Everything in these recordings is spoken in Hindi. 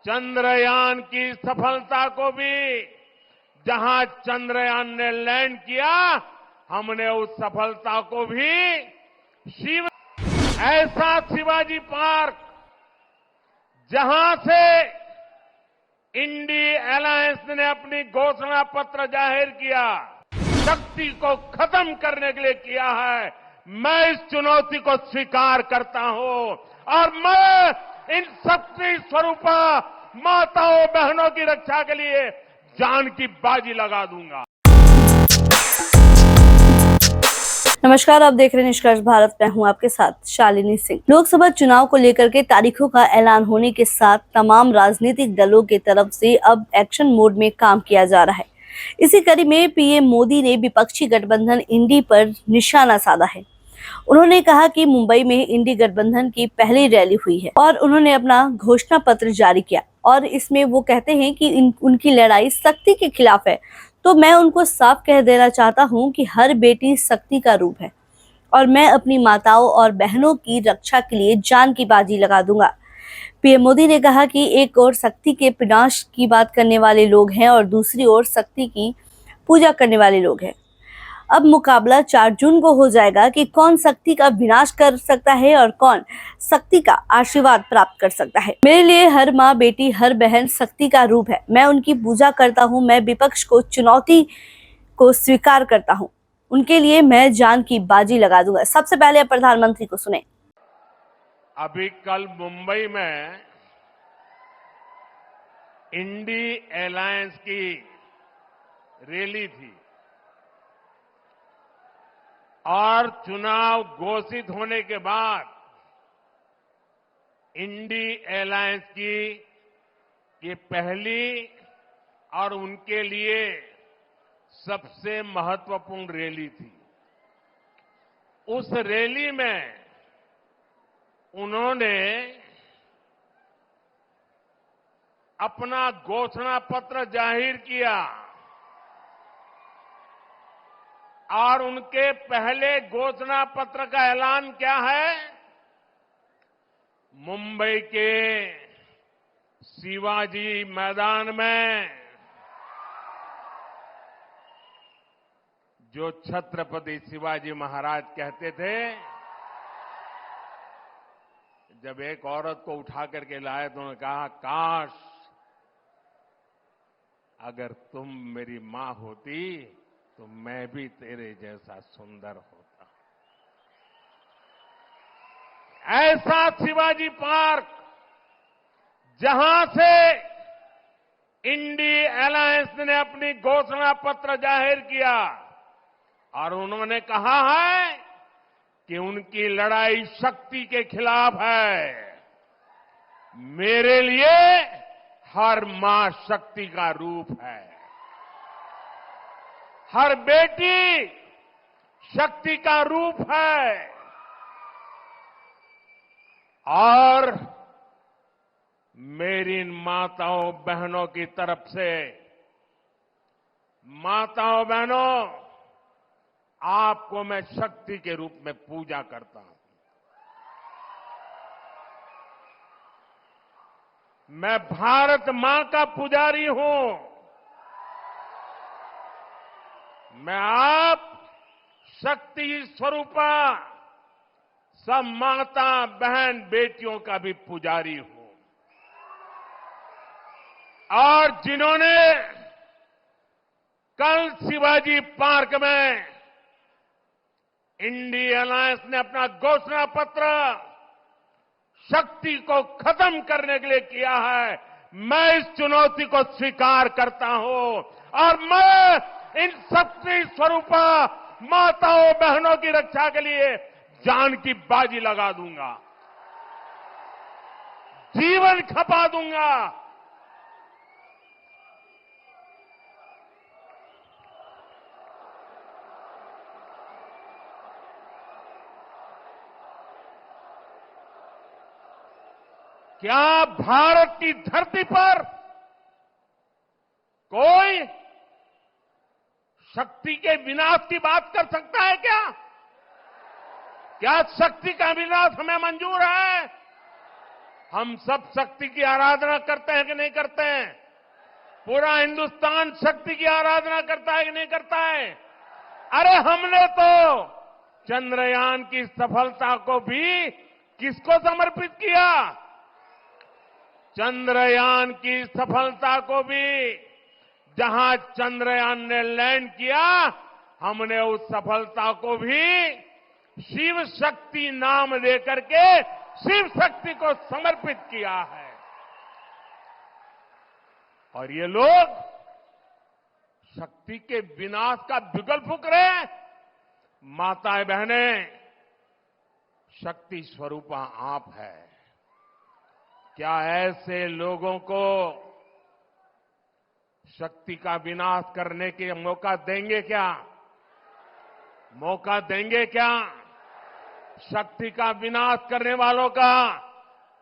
चंद्रयान की सफलता को भी, जहां चंद्रयान ने लैंड किया, हमने उस सफलता को भी ऐसा शिवाजी पार्क जहां से इंडी अलायंस ने अपनी घोषणा पत्र जाहिर किया, शक्ति को खत्म करने के लिए किया है। मैं इस चुनौती को स्वीकार करता हूं और मैं इन शक्ति स्वरूपा माताओं बहनों की रक्षा के लिए जान की बाजी लगा दूंगा। नमस्कार, आप देख रहे हैं निष्कर्ष भारत। मैं हूं आपके साथ शालिनी सिंह। लोकसभा चुनाव को लेकर के तारीखों का ऐलान होने के साथ तमाम राजनीतिक दलों की तरफ से अब एक्शन मोड में काम किया जा रहा है। इसी कड़ी में पीएम मोदी ने विपक्षी गठबंधन इंडी पर निशाना साधा है। उन्होंने कहा कि मुंबई में इंडी गठबंधन की पहली रैली हुई है और उन्होंने अपना घोषणा पत्र जारी किया और इसमें वो कहते हैं कि उनकी लड़ाई शक्ति के खिलाफ है। तो मैं उनको साफ कह देना चाहता हूं कि हर बेटी शक्ति का रूप है और मैं अपनी माताओं और बहनों की रक्षा के लिए जान की बाजी लगा दूंगा। पीएम मोदी ने कहा कि एक ओर शक्ति के विनाश की बात करने वाले लोग हैं और दूसरी ओर शक्ति की पूजा करने वाले लोग हैं। अब मुकाबला 4 जून को हो जाएगा कि कौन शक्ति का विनाश कर सकता है और कौन शक्ति का आशीर्वाद प्राप्त कर सकता है। मेरे लिए हर माँ, बेटी, हर बहन शक्ति का रूप है। मैं उनकी पूजा करता हूँ। मैं विपक्ष को चुनौती को स्वीकार करता हूँ। उनके लिए मैं जान की बाजी लगा दूंगा। सबसे पहले प्रधानमंत्री को सुने। अभी कल मुंबई में इंडी अलायंस की रैली थी और चुनाव घोषित होने के बाद इंडी अलायंस की ये पहली और उनके लिए सबसे महत्वपूर्ण रैली थी। उस रैली में उन्होंने अपना घोषणा पत्र जाहिर किया और उनके पहले घोषणा पत्र का ऐलान क्या है? मुंबई के शिवाजी मैदान में जो छत्रपति शिवाजी महाराज कहते थे, जब एक औरत को उठा करके लाए तो उन्होंने कहा, काश अगर तुम मेरी मां होती तो मैं भी तेरे जैसा सुंदर होता। ऐसा शिवाजी पार्क जहां से इंडी अलायंस ने अपनी घोषणा पत्र जाहिर किया और उन्होंने कहा है कि उनकी लड़ाई शक्ति के खिलाफ है। मेरे लिए हर मां शक्ति का रूप है, हर बेटी शक्ति का रूप है और मेरी इन माताओं बहनों की तरफ से, माताओं बहनों, आपको मैं शक्ति के रूप में पूजा करता हूं। मैं भारत मां का पुजारी हूं। मैं आप शक्ति स्वरूपा सब माता बहन बेटियों का भी पुजारी हूं और जिन्होंने कल शिवाजी पार्क में इंडी अलायंस ने अपना घोषणा पत्र शक्ति को खत्म करने के लिए किया है, मैं इस चुनौती को स्वीकार करता हूं और मैं इन शक्ति स्वरूपा माताओं बहनों की रक्षा के लिए जान की बाजी लगा दूंगा, जीवन खपा दूंगा। क्या भारत की धरती पर कोई शक्ति के विनाश की बात कर सकता है क्या? क्या शक्ति का विनाश हमें मंजूर है? हम सब शक्ति की आराधना करते हैं कि नहीं करते हैं? पूरा हिंदुस्तान शक्ति की आराधना करता है कि नहीं करता है? अरे हमने तो चंद्रयान की सफलता को भी किसको समर्पित किया? चंद्रयान की सफलता को भी जहां चंद्रयान ने लैंड किया, हमने उस सफलता को भी शिव शक्ति नाम देकर के शिव शक्ति को समर्पित किया है। और ये लोग शक्ति के विनाश का बिगुल फूंक रहे हैं। माताएं बहनें, शक्ति स्वरूपा आप है। क्या ऐसे लोगों को शक्ति का विनाश करने के मौका देंगे क्या? मौका देंगे क्या? शक्ति का विनाश करने वालों का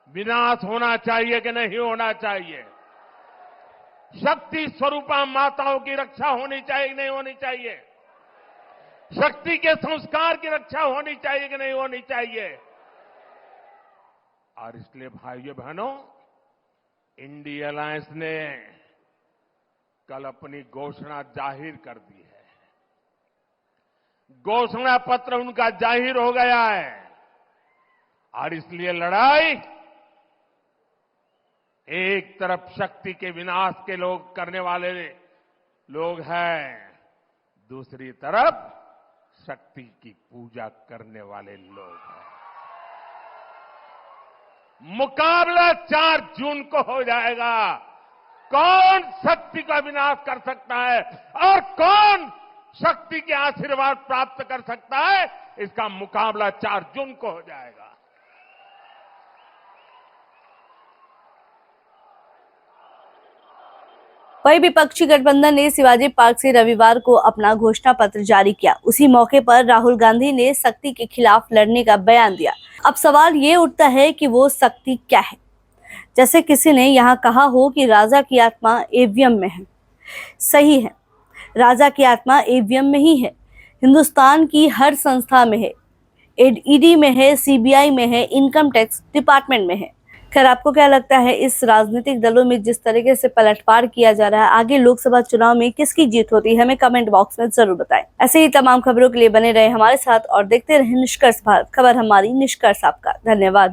विनाश होना चाहिए कि नहीं होना चाहिए? शक्ति स्वरूपा माताओं की रक्षा होनी चाहिए कि नहीं होनी चाहिए? शक्ति के संस्कार की रक्षा होनी चाहिए कि नहीं होनी चाहिए? और इसलिए भाइयों बहनों, इंडिया अलायंस ने कल अपनी घोषणा जाहिर कर दी है। घोषणा पत्र उनका जाहिर हो गया है और इसलिए लड़ाई एक तरफ शक्ति के विनाश के लोग करने वाले लोग हैं, दूसरी तरफ शक्ति की पूजा करने वाले लोग हैं। मुकाबला 4 जून को हो जाएगा। कौन शक्ति का विनाश कर सकता है और कौन शक्ति के आशीर्वाद प्राप्त कर सकता है, इसका मुकाबला 4 जून को हो जाएगा। वहीं विपक्षी गठबंधन ने शिवाजी पार्क से रविवार को अपना घोषणा पत्र जारी किया। उसी मौके पर राहुल गांधी ने शक्ति के खिलाफ लड़ने का बयान दिया। अब सवाल ये उठता है कि वो शक्ति क्या है? जैसे किसी ने यहाँ कहा हो कि राजा की आत्मा ईवीएम में है। सही है, राजा की आत्मा ईवीएम में ही है। हिंदुस्तान की हर संस्था में है, ईडी में है, सीबीआई में है, इनकम टैक्स डिपार्टमेंट में है। खैर, आपको क्या लगता है इस राजनीतिक दलों में जिस तरीके से पलटवार किया जा रहा है, आगे लोकसभा चुनाव में किसकी जीत होती है? हमें कमेंट बॉक्स में जरूर बताएं। ऐसे ही तमाम खबरों के लिए बने रहे हमारे साथ और देखते रहे निष्कर्ष भारत। खबर हमारी, निष्कर्ष आपका। धन्यवाद।